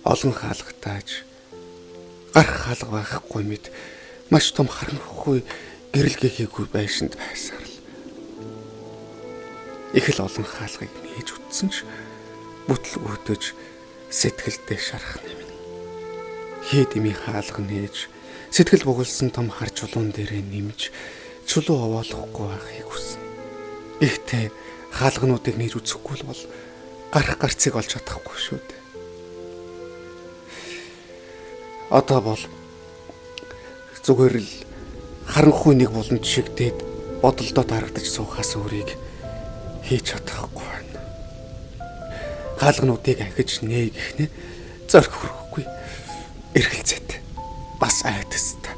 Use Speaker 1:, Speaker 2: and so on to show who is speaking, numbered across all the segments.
Speaker 1: олон хаалгатайж гарах хаалга байхгүй мэд маш том харанхуй гэрэл гээхийгүй байшинд байсаар л их л олон хаалгыг нээж үтсэн ч бүтэл өөдөж сэтгэлдээ шарах нэмэн. Хийдэмий хаалга нээж сэтгэл бугалсан том хар чулуун дээрээ нэмж чулуу овоолохгүй байхыг хүснэ. Ихтэй хаалгануудыг нээж үсэхгүй л бол гарах гарцыг олж чадахгүй шүү дээ. Одоо бол зүгээр л харанхуй нэг булан шиг дээд бодолдоо дарагдаж суухаас өөрийг хийж чадахгүй байна. Хаалгануудыг ахиж нээ гэхнэ зорих хүрэхгүй. Эргэлзээтэй. Бас айдастай.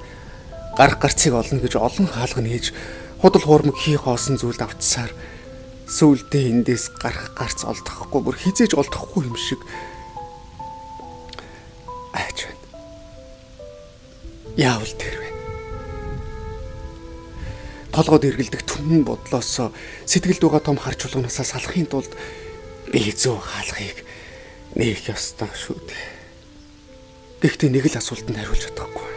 Speaker 1: Гарах гарцыг олно гэж олон хаалга нээж худал хуурмаг хий хоосон зүйлд автсаар сүүлдээ эндээс гарах гарц олдохгүй бүр хизээж олдохгүй юм шиг айж байна. Яавал тэр вэ? Толгойд эргэлдэх түмэн бодлоосоо сэтгэлд байгаа том хар чулуунасаа салахын тулд би зөө хаалгыг нээх ёстой шүү дээ. Гэхдээ нэг л асуултанд хариулж чадахгүй.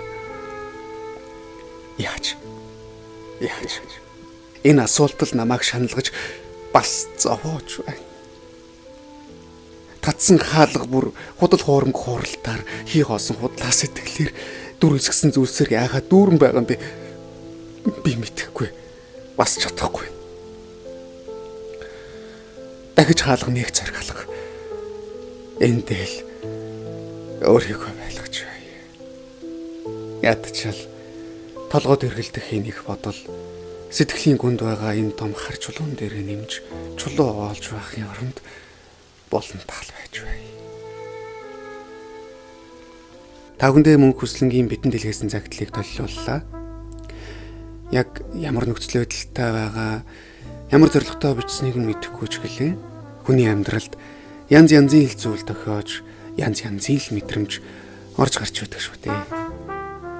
Speaker 1: Яаж? Энэ асуултал намайг шаналгаж бас зовоож байна. Татсан хаалга бүр худал хуурмаг хууралтаар хий хоосон худлаа сэтгэлээр дүр өсгсөн зүйлсээр яагаад дүүрэн байгаа юм бэ? Би мэдэхгүй. Бас чадахгүй. Дахиж хаалга нэг зэрэг алга. Эндэл өөрийгөө байлгаж бай. Ядчил толгойд эргэлдэх энийг бодол сэтгэлийн гүнд байгаа энэ том хар чулуун дээрээ нэмж чулуу оолж байхын оронд болон таал байж бай. Тагүндээ мөнх хүслэнгийн битэн дэлгэсэн загтлыг толиуллаа. Яг ямар нөхцөл байдалтай байгаа, ямар зорилготой бичсэнийг нь мэдэхгүй ч гэлээ. Хүний амьдралд янз янзын хэл зүйл тохиож, янз янзын л мэдрэмж орж гарч байдаг шүү дээ.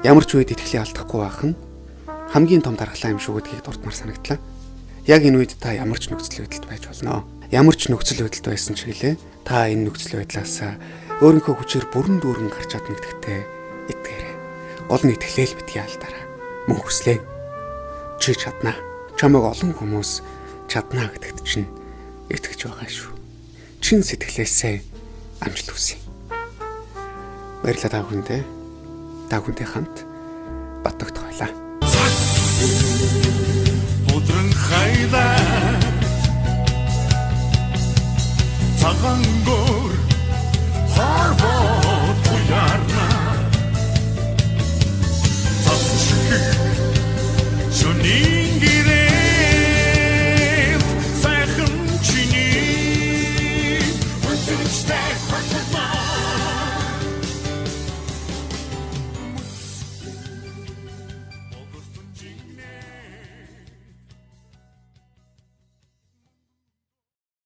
Speaker 1: Ямар ч үед итгэлээ алдахгүй байх нь хамгийн том дархлаа юм шүү гэдгийг дурдмаар санагдлаа. Яг энэ үед та ямар ч нөхцөл байдалд байж болно. Ямар ч нөхцөл байдалд байсан ч гэлээ. Та энэ нөхцөл байдлаасаа өөрийнхөө хүчээр бүрэн дүүрэн гарч чадна гэдэгтээ итгээрэй. Гол нь итгэлээл битгий алдаарай. Мөн хүслээ. Чи чадна. Чамайг олон хүмүүс чадна гэдэгт чинь итгэж байгаа шүү. Чин сэтгэлээсээ амжилт хүсье. Баярлалаа та бүхэндээ. Та бүхэнтэй хамт баттагтгойлаа. Өдрөн хайда цагаан